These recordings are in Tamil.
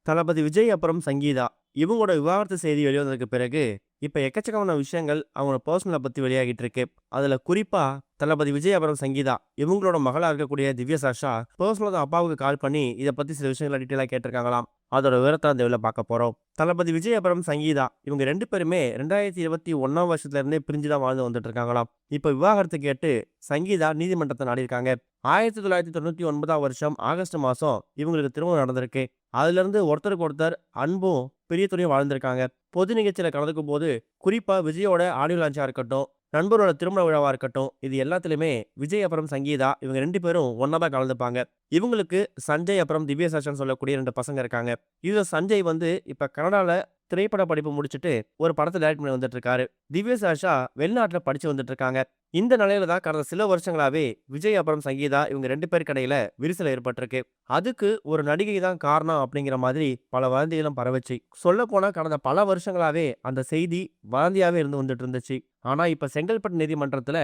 தளபதி விஜய் அப்புறம் சங்கீதா இவங்களோட விவாகரத்து செய்தி வெளிவந்ததுக்கு பிறகு இப்ப எக்கச்சக்கமான விஷயங்கள் அவங்களோட பர்சனலை பத்தி வெளியாகிட்டு இருக்கு. அதுல குறிப்பா தளபதி விஜய் அப்புறம் சங்கீதா இவங்களோட மகளா இருக்கக்கூடிய திவ்ய சாஷா பர்சனலா அப்பாவுக்கு கால் பண்ணி இதை பத்தி சில விஷயங்களை டீட்டெயிலா கேட்டிருக்காங்களாம். அதோட விவரத்தை அந்த இதில் பார்க்க போறோம். தளபதி விஜய் அப்புறம் சங்கீதா இவங்க 2 பேருமே 2021 இருந்தே பிரிஞ்சுதான் வாழ்ந்து வந்துட்டு இருக்காங்களாம். இப்ப விவாகரத்து கேட்டு சங்கீதா நீதிமன்றத்தை நாடியிருக்காங்க. 1999 ஆகஸ்ட் மாசம் இவங்களுக்கு திருமணம் நடந்திருக்கு. அதுல இருந்து ஒருத்தருக்கு ஒருத்தர் அன்பும் பெரிய துணையும் வாழ்ந்திருக்காங்க. பொது நிகழ்ச்சியில கலந்துக்கும் போது குறிப்பா விஜயோட ஆடியோ லான்ச்சா இருக்கட்டும், நண்பரோட திருமண விழாவா இருக்கட்டும், இது எல்லாத்துலயுமே விஜய் அப்புறம் சங்கீதா இவங்க 2 பேரும் ஒன்னா தான் கலந்துப்பாங்க. இவங்களுக்கு சஞ்சய் அப்புறம் திவ்ய சாஷன் சொல்லக்கூடிய 2 பசங்க இருக்காங்க. இதுல சஞ்சய் வந்து இப்ப கனடால திரைப்பட படிப்பு முடிச்சுட்டு ஒரு படத்தை டைரக்ட் பண்ணி வந்துட்டு இருக்காரு. திவ்ய சாஷா வெளிநாட்டுல படிச்சு வந்துட்டு இருக்காங்க. இந்த நிலையில தான் கடந்த சில வருஷங்களாவே விஜய் அப்புறம் சங்கீதா இவங்க 2 பேருக்கு இடையில விரிசல் ஏற்பட்டிருக்கு. அதுக்கு ஒரு நடிகை தான் காரணம் அப்படிங்கிற மாதிரி பல வதந்திகளும் பரவுச்சு. சொல்ல போனா கடந்த பல வருஷங்களாவே அந்த செய்தி வதந்தியாவே இருந்து வந்துட்டு இருந்துச்சு. ஆனா இப்ப செங்கல்பட்டு நீதிமன்றத்துல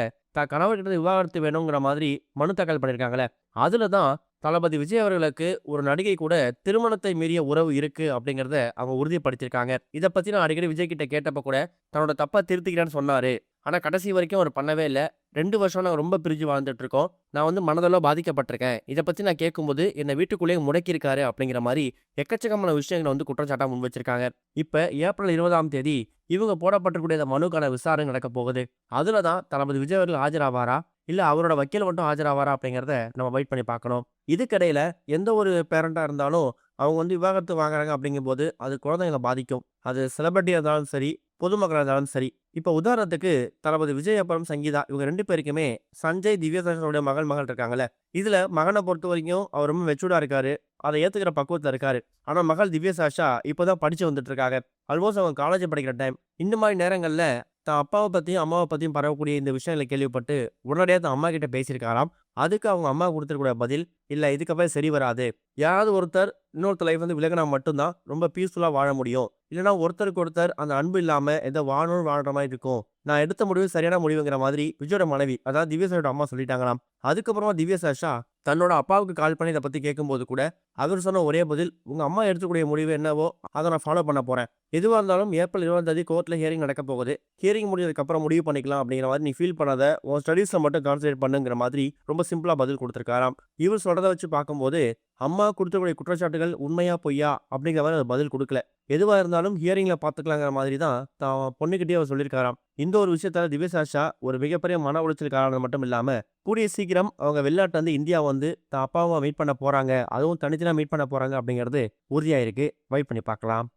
கணவர்கிட்ட விவாகரத்து வேணுங்கிற மாதிரி மனு தாக்கல் பண்ணிருக்காங்களே, அதுலதான் தளபதி விஜய் அவர்களுக்கு ஒரு நடிகை கூட திருமணத்தை மீறிய உறவு இருக்கு அப்படிங்கறத அவங்க உறுதிப்படுத்தியிருக்காங்க. இத பத்தி நான் அடிக்கடி விஜய் கிட்ட கேட்டப்ப கூட தன்னோட தப்பா திருத்திக்கிறேன்னு சொன்னாரு. ஆனா கடைசி வரைக்கும் அவர் பண்ணவே இல்ல. 2 வருஷம் நாங்க ரொம்ப பிரிஞ்சு வாழ்ந்துட்டு இருக்கோம். நான் வந்து மனதளவுல பாதிக்கப்பட்டிருக்கேன். இத பத்தி நான் கேட்கும்போது என்ன வீட்டுக்குள்ளேயே முடக்கியிருக்காரு அப்படிங்கிற மாதிரி எக்கச்சக்கமான விஷயங்களை வந்து குற்றச்சாட்டா முன் வச்சிருக்காங்க. இப்ப ஏப்ரல் 20ஆம் தேதி இவங்க போடப்பட்டிருக்கூடிய இந்த மனுக்கான விசாரணை நடக்க போகுது. அதுல தான் தளபதி விஜய் அவர்கள் ஆஜராவாரா? இல்ல அவரோட வக்கீல் மட்டும் ஆஜராவாரா? அப்படிங்கிறத நம்ம வெயிட் பண்ணி பார்க்கணும். இதுக்கிடையில எந்த ஒரு பேரண்டா இருந்தாலும் அவங்க வந்து விவாகரத்து வாங்குறாங்க அப்படிங்கும்போது அது குழந்தைங்கள பாதிக்கும். அது செலிபிரிட்டியா இருந்தாலும் சரி, பொதுமக்களா இருந்தாலும் சரி. இப்ப உதாரணத்துக்கு தளபதி விஜய் அப்புறம் சங்கீதா இவங்க 2 பேருக்குமே சஞ்சய், திவ்யதர்ஷனுடைய மகள் இருக்காங்கல்ல. இதுல மகனை பொறுத்த வரைக்கும் அவர் ரொம்ப மெச்சூர்டா இருக்காரு. அதை ஏத்துக்கிற பக்குவத்துல இருக்காரு. ஆனா மகள் திவ்ய சாஷா இப்பதான் படிச்சு வந்துட்டு இருக்காங்க. ஆல்மோஸ்ட் அவங்க காலேஜ் படிக்கிற டைம். இந்த மாதிரி நேரங்கள்ல தான் அப்பாவை பத்தியும் அம்மாவை பத்தியும் பரவக்கூடிய இந்த விஷயங்களை கேள்விப்பட்டு உடனடியா தான் அம்மா கிட்ட பேசியிருக்காராம். அதுக்கு அவங்க அம்மா கொடுத்துருக்கூடிய பதில், இல்ல இதுக்கப்புறம் சரி வராது. யாராவது ஒருத்தர் இன்னொருத்தர் லைஃப் வந்து விலகினா மட்டும்தான் ரொம்ப பீஸ்ஃபுல்லா வாழ முடியும். இல்லைன்னா ஒருத்தருக்கு ஒருத்தர் அந்த அன்பு இல்லாம ஏதோ வாழணும்னு வாழ்ற மாதிரி இருக்கும். நான் எடுத்த முடிவு சரியான முடிவுங்கிற மாதிரி விஜயோட மனைவி அதாவது திவ்யசாஷோட அம்மா சொல்லிட்டாங்களாம். அதுக்கப்புறமா திவ்ய சாஷா தன்னோட அப்பாவுக்கு கால் பண்ணி இதை பத்தி கேட்கும்போது கூட அவர் சொன்ன ஒரே பதில், உங்க அம்மா எடுத்துக்கூடிய முடிவு என்னவோ அதை நான் ஃபாலோ பண்ண போறேன். எதுவா இருந்தாலும் ஏப்ரல் 20ஆம் தேதி கோர்ட்ல ஹியரிங் நடக்க போகுது. ஹியரிங் முடிஞ்சதுக்கு அப்புறம் முடிவு பண்ணிக்கலாம் அப்படிங்கிற மாதிரி நீ ஃபீல் பண்ணாத. உன் ஸ்டடீஸை மட்டும் கான்சன்ட்ரேட் பண்ணுங்கிற மாதிரி ரொம்ப சிம்பிளா பதில் கொடுத்துருக்காராம். இவர் சொல்றதை வச்சு பார்க்கும்போது அம்மா கொடுத்தக்கூடிய குற்றச்சாட்டுகள் உண்மையா பொய்யா அப்படிங்கிற மாதிரி அவர் பதில் கொடுக்கல. எதுவா இருந்தாலும் ஹியரிங்ல பாத்துக்கலாங்கிற மாதிரி தான் தான் பொண்ணுகிட்டயே அவர் சொல்லியிருக்காராம். இந்த ஒரு விஷயத்தால திவ்ய சாஷா ஒரு மிகப்பெரிய மன உளைச்சலுக்கு ஆனது மட்டும் இல்லாம கூடிய சீக்கிரம் அவங்க வெளிநாட்டுல இருந்து இந்தியா வந்து தான் அப்பாவை மீட் பண்ண போறாங்க. அதுவும் தனித்தனியா மீட் பண்ண போறாங்க அப்படிங்கிறது உறுதியாயிருக்கு. வெயிட் பண்ணி பார்க்கலாம்.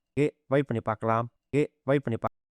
வெயிட் பண்ணி பார்க்கலாம். வெயிட் பண்ணி